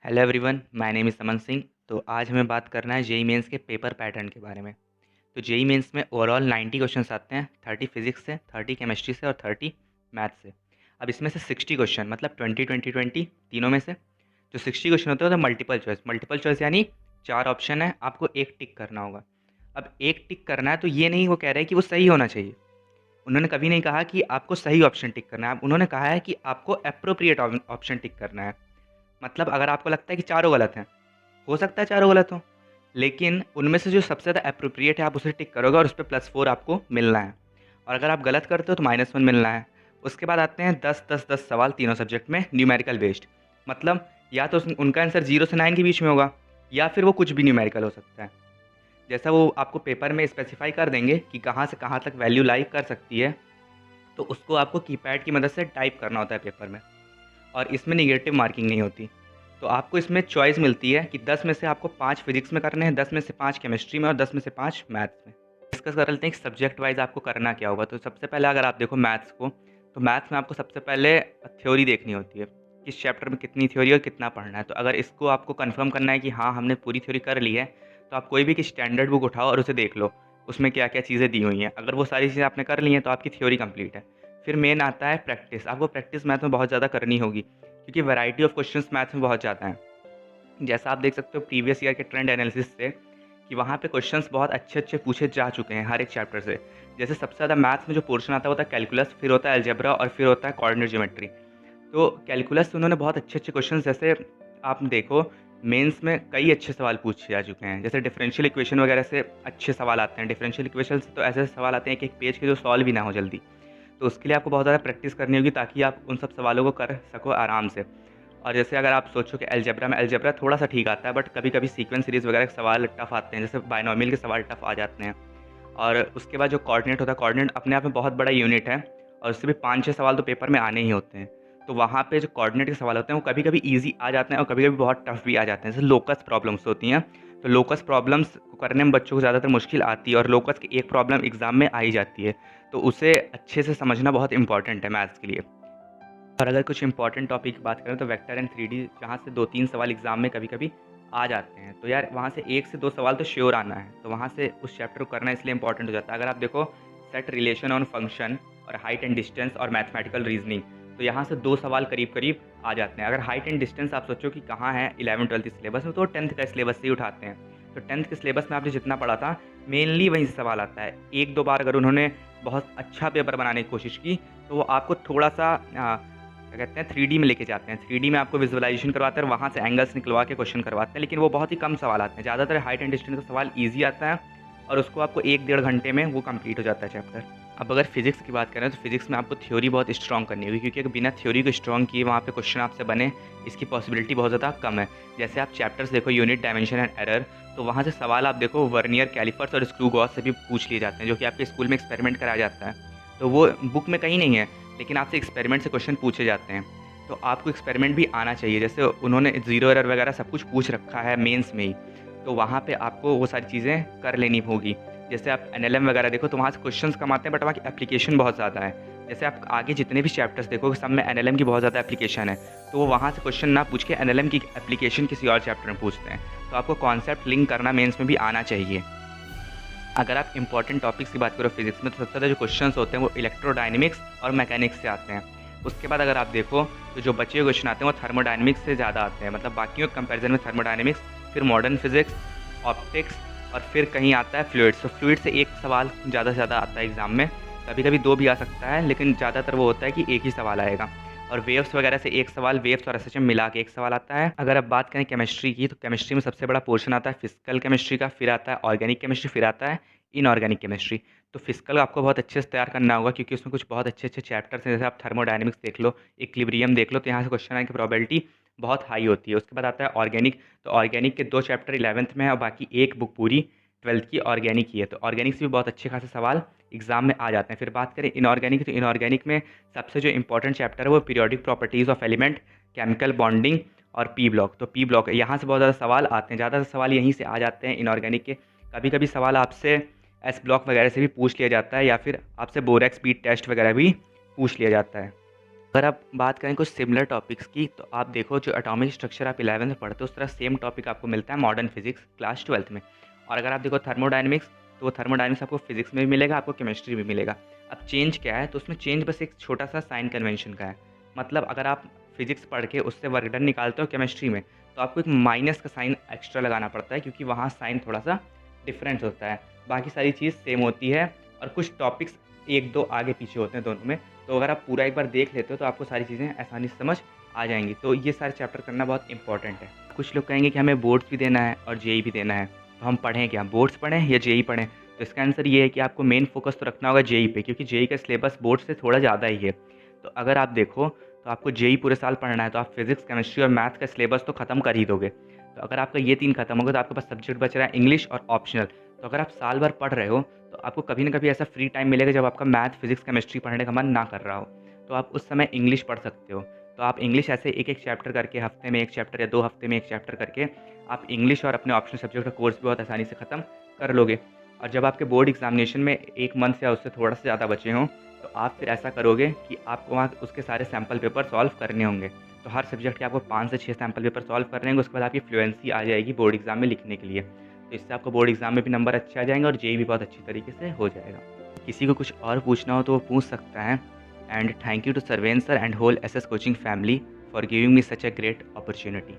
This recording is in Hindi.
Hello everyone, my name is समन सिंह। तो आज हमें बात करना है जेई मेंस के पेपर पैटर्न के बारे में। तो जेई मेंस में ओवरऑल 90 क्वेश्चंस आते हैं, 30 फिजिक्स से, 30 केमिस्ट्री से और 30 मैथ से। अब इसमें से 60 क्वेश्चन मतलब 20 20 20 तीनों में से जो 60 क्वेश्चन होते हैं तो मल्टीपल चॉइस यानी 4 ऑप्शन है, आपको एक टिक करना होगा। अब एक टिक करना है तो ये नहीं वो कह रहे हैं कि वो सही होना चाहिए। उन्होंने कभी नहीं कहा कि आपको सही ऑप्शन टिक करना है, उन्होंने कहा है कि आपको अप्रोप्रिएट ऑप्शन टिक करना है। मतलब अगर आपको लगता है कि चारों गलत हैं, हो सकता है चारों गलत हो, लेकिन उनमें से जो सबसे ज़्यादा एप्रोप्रिएट है आप उसे टिक करोगे और उस पे +4 आपको मिलना है। और अगर आप गलत करते हो तो -1 मिलना है। उसके बाद आते हैं 10 10 10 सवाल तीनों सब्जेक्ट में न्यूमेरिकल बेस्ड। मतलब या तो उनका आंसर 0 से 9 के बीच में होगा या फिर वो कुछ भी न्यूमेरिकल हो सकता है। जैसा वो आपको पेपर में स्पेसिफाई कर देंगे कि कहाँ से कहाँ तक वैल्यू लाई कर सकती है, तो उसको आपको कीपैड की मदद से टाइप करना होता है पेपर में। और इसमें नेगेटिव मार्किंग नहीं होती। तो आपको इसमें चॉइस मिलती है कि 10 में से आपको 5 फिजिक्स में करने हैं, 10 में से 5 केमिस्ट्री में और 10 में से 5 मैथ्स में। डिस्कस कर लेते हैं कि सब्जेक्ट वाइज़ आपको करना क्या होगा। तो सबसे पहले अगर आप देखो मैथ्स को, तो मैथ्स में आपको सबसे पहले थ्योरी देखनी होती है, किस चैप्टर में कितनी थ्योरी और कितना पढ़ना है। तो अगर इसको आपको कन्फर्म करना है कि हाँ, हमने पूरी थ्योरी कर ली है, तो आप कोई भी एक स्टैंडर्ड बुक उठाओ और उसे देख लो, उसमें क्या-क्या चीज़ें दी हुई हैं। अगर वो सारी चीज़ें आपने कर ली हैं, तो आपकी थ्योरी कंप्लीट है। फिर मेन आता है प्रैक्टिस। आपको प्रैक्टिस मैथ में बहुत ज़्यादा करनी होगी, क्योंकि वैरायटी ऑफ क्वेश्चंस मैथ्स में बहुत ज़्यादा हैं। जैसा आप देख सकते हो प्रीवियस ईयर के ट्रेंड एनालिसिस से कि वहाँ पे क्वेश्चंस बहुत अच्छे-अच्छे पूछे जा चुके हैं हर एक चैप्टर से। जैसे सबसे ज़्यादा मैथ्स में जो पोर्शन आता है वो होता है कैलकुलस, फिर होता है अलजेब्रा और फिर होता है कोऑर्डिनेट ज्योमेट्री। तो कैलकुलस से उन्होंने बहुत अच्छे-अच्छे क्वेश्चंस, जैसे आप देखो मेंस में कई अच्छे सवाल पूछे जा चुके हैं। जैसे डिफरेंशियल इक्वेशन वगैरह से अच्छे सवाल आते हैं। डिफरेंशियल इक्वेशन से तो ऐसे सवाल आते हैं एक-एक पेज के जो सॉल्व भी ना हो जल्दी। तो उसके लिए आपको बहुत ज़्यादा प्रैक्टिस करनी होगी ताकि आप उन सब सवालों को कर सको आराम से। और जैसे अगर आप सोचो कि अलजेब्रा थोड़ा-सा ठीक आता है, बट कभी-कभी सीक्वेंस सीरीज़ वगैरह के सवाल टफ़ आते हैं, जैसे बायनॉमियल के सवाल टफ़ आ जाते हैं। और उसके बाद जो कोऑर्डिनेट होता है, कोऑर्डिनेट अपने आप में बहुत बड़ा यूनिट है और उससे भी 5-6 सवाल तो पेपर में आने ही होते हैं। तो वहाँ पे जो कोऑर्डिनेट के सवाल होते हैं वो कभी-कभी ईज़ी आ जाते हैं और कभी-कभी बहुत टफ़ भी आ जाते हैं। जैसे लोकस प्रॉब्लम्स होती हैं, तो लोकस प्रॉब्लम्स को करने में बच्चों को ज़्यादातर मुश्किल आती है और लोकस की एक प्रॉब्लम एग्ज़ाम में आ ही जाती है। तो उसे अच्छे से समझना बहुत इम्पोर्टेंट है मैथ्स के लिए। और अगर कुछ इंपॉर्टेंट टॉपिक की बात करें तो वेक्टर एंड 3D, जहाँ से 2-3 सवाल एग्ज़ाम में कभी-कभी आ जाते हैं। तो यार वहाँ से 1 से 2 सवाल तो श्योर आना है, तो वहाँ से उस चैप्टर को करना इसलिए इंपॉर्टेंट हो जाता है। अगर आप देखो सेट रिलेशन ऑन फंक्शन और हाइट एंड डिस्टेंस और मैथमेटिकल रीजनिंग, तो यहाँ से 2 सवाल करीब-करीब आ जाते हैं। अगर हाइट एंड डिस्टेंस आप सोचो कि कहाँ है 11th-12th सिलेबस में, तो 10th का सिलेबस से ही उठाते हैं। तो 10th के सिलेबस में आपने जितना पढ़ा था, मेनली वहीं से सवाल आता है। 1-2 बार अगर उन्होंने बहुत अच्छा पेपर बनाने की कोशिश की, तो वो आपको थोड़ा-सा क्या कहते हैं 3D में लेके जाते हैं। 3D में आपको विजुअलाइज़ेशन करवाते हैं और वहाँ से एंगल्स निकलवा के क्वेश्चन करवाते हैं, लेकिन वो बहुत ही कम सवाल आते हैं। ज़्यादातर हाइट एंड डिस्टेंस का सवाल ईज़ी आता है और उसको आपको 1 डेढ़ घंटे में वो कंप्लीट हो जाता है चैप्टर। अब अगर फिज़िक्स की बात करें तो फिज़िक्स में आपको थ्योरी बहुत स्ट्रॉन्ग करनी होगी, क्योंकि अगर बिना थ्योरी को स्ट्रॉन्ग किए वहाँ पे क्वेश्चन आपसे बने, इसकी पॉसिबिलिटी बहुत ज़्यादा कम है। जैसे आप चैप्टर्स देखो यूनिट, डायमेंशन एंड एरर, तो वहाँ से सवाल आप देखो वर्नियर कैलिपर्स और स्क्रू गॉज से भी पूछ लिए जाते हैं, जो कि आपके स्कूल में एक्सपेरिमेंट कराया जाता है। तो वो बुक में कहीं नहीं है, लेकिन आपसे एक्सपेरिमेंट से क्वेश्चन पूछे जाते हैं। तो आपको एक्सपेरिमेंट भी आना चाहिए। जैसे उन्होंने ज़ीरो एरर वगैरह सब कुछ पूछ रखा है मेंस में ही, तो वहाँ पे आपको वो सारी चीज़ें कर लेनी होगी। जैसे आप एनएलएम वगैरह देखो तो वहाँ से क्वेश्चंस कम आते हैं, बट वहाँ की एप्लीकेशन बहुत ज़्यादा है। जैसे आप आगे जितने भी चैप्टर्स देखोगे सब में एनएलएम की बहुत ज़्यादा एप्लीकेशन है, तो वो वहाँ से क्वेश्चन ना पूछ के एनएलएम की एप्लीकेशन किसी और चैप्टर में पूछते हैं। तो आपको कॉन्सेप्ट लिंक करना मेंस में भी आना चाहिए। अगर आप इंपॉर्टेंट टॉपिक्स की बात करो फिजिक्स में, तो सबसे ज़्यादा जो क्वेश्चंस होते हैं वो इलेक्ट्रोडायनेमिक्स और मैकेनिक्स से आते हैं। उसके बाद अगर आप देखो तो जो बचे हुए क्वेश्चन आते हैं वो थर्मोडायनेमिक्स से ज़्यादा आते हैं, मतलब बाकियों के कंपैरिजन में थर्मोडायनेमिक्स, फिर मॉडर्न फिजिक्स, ऑप्टिक्स और फिर कहीं आता है फ्लूइड्स। तो फ्लूइड से एक सवाल ज़्यादा से ज़्यादा आता है एग्ज़ाम में, कभी-कभी 2 भी आ सकता है, लेकिन ज़्यादातर वो होता है कि एक ही सवाल आएगा। और वेव्स वगैरह से एक सवाल, वेव्स और एसएचएम मिला के एक सवाल आता है। अगर आप बात करें केमिस्ट्री की, तो केमिस्ट्री में सबसे बड़ा पोर्शन आता है फिजिकल केमिस्ट्री का, फिर आता है ऑर्गेनिक केमिस्ट्री, फिर आता है इनऑर्गेनिक केमिस्ट्री। तो फिजिकल आपको बहुत अच्छे से तैयार करना होगा, क्योंकि उसमें कुछ बहुत अच्छे-अच्छे चैप्टर्स हैं। जैसे आप थर्मोडायनामिक्स देख लो, इक्विलिब्रियम देख लो, तो यहाँ से क्वेश्चन आने की प्रोबेबिलिटी बहुत हाई होती है। उसके बाद आता है ऑर्गेनिक, तो ऑर्गेनिक के 2 चैप्टर 11th में है और बाकी एक बुक पूरी 12th की ऑर्गेनिक की है। तो ऑर्गेनिक से भी बहुत अच्छे खासे सवाल एग्जाम में आ जाते हैं। फिर बात करें इनऑर्गेनिक, तो इनऑर्गेनिक में सबसे जो इंपॉर्टेंट चैप्टर है वो periodic properties of element, chemical bonding और पी ब्लॉक। तो पी ब्लॉक यहाँ से बहुत ज़्यादा सवाल आते हैं, ज़्यादातर सवाल यहीं से आ जाते हैं इनऑर्गेनिक के। कभी-कभी सवाल आपसे एस ब्लॉक वगैरह से भी पूछ लिया जाता है, या फिर आपसे बोरेक्स स्पीड टेस्ट वगैरह भी पूछ लिया जाता है। अगर आप बात करें कुछ सिमिलर टॉपिक्स की, तो आप देखो जो एटॉमिक स्ट्रक्चर आप 11th में पढ़ते हो उस तरह सेम टॉपिक आपको मिलता है मॉडर्न फिजिक्स क्लास 12th में। और अगर आप देखो थर्मोडायनेमिक्स, तो थर्मोडायनेमिक्स आपको फिजिक्स में भी मिलेगा, आपको केमिस्ट्री में मिलेगा। अब चेंज क्या है, तो उसमें चेंज बस एक छोटा सा साइन कन्वेंशन का है। मतलब अगर आप फिजिक्स पढ़ के उससे वर्क डन निकालते हो केमिस्ट्री में, तो आपको एक माइनस का साइन एक्स्ट्रा लगाना पड़ता है, क्योंकि वहाँ साइन थोड़ा सा डिफरेंट होता है। बाकी सारी चीज़ सेम होती है, और कुछ टॉपिक्स एक दो आगे पीछे होते हैं दोनों में। तो अगर आप पूरा एक बार देख लेते हो तो आपको सारी चीज़ें आसानी से समझ आ जाएंगी। तो ये सारे चैप्टर करना बहुत इंपॉर्टेंट है। कुछ लोग कहेंगे कि हमें बोर्ड्स भी देना है और जेई भी देना है, तो हम पढ़ें क्या, बोर्ड्स पढ़ें या जेई पढ़ें? तो इसका आंसर ये है कि आपको मेन फोकस तो रखना होगा जेई पे, क्योंकि जेई का सिलेबस बोर्ड से थोड़ा ज़्यादा ही है। तो अगर आप देखो तो आपको जेई पूरे साल पढ़ना है, तो आप फिजिक्स केमिस्ट्री और मैथ्स का सिलेबस तो खत्म कर ही दोगे। तो अगर आपका ये 3 खत्म होगा तो आपके पास सब्जेक्ट बच रहा है इंग्लिश और ऑप्शनल। तो अगर आप साल भर पढ़ रहे हो तो आपको कभी ना कभी ऐसा फ्री टाइम मिलेगा जब आपका मैथ फिजिक्स केमिस्ट्री पढ़ने का मन ना कर रहा हो, तो आप उस समय इंग्लिश पढ़ सकते हो। तो आप इंग्लिश ऐसे एक-एक चैप्टर करके, हफ्ते में 1 चैप्टर या 2 हफ्ते में 1 चैप्टर करके आप इंग्लिश और अपने ऑप्शनल सब्जेक्ट का कोर्स भी बहुत आसानी से ख़त्म कर लोगे। और जब आपके बोर्ड एग्ज़ामिनेशन में 1 मंथ या उससे थोड़ा सा ज़्यादा बचे हों, तो आप फिर ऐसा करोगे कि आपको वहाँ उसके सारे सैंपल पेपर सॉल्व करने होंगे। तो हर सब्जेक्ट के आपको 5 से 6 सैंपल पेपर सॉल्व करने होंगे, उसके बाद आपकी फ्लुएंसी आ जाएगी बोर्ड एग्ज़ाम में लिखने के लिए। तो इससे आपको बोर्ड एग्ज़ाम में भी नंबर अच्छे आ जाएँगे और जेईई भी बहुत अच्छी तरीके से हो जाएगा। किसी को कुछ और पूछना हो तो वो पूछ सकता है। And thank you to Sarven sir and whole SS coaching family for giving me such a great opportunity.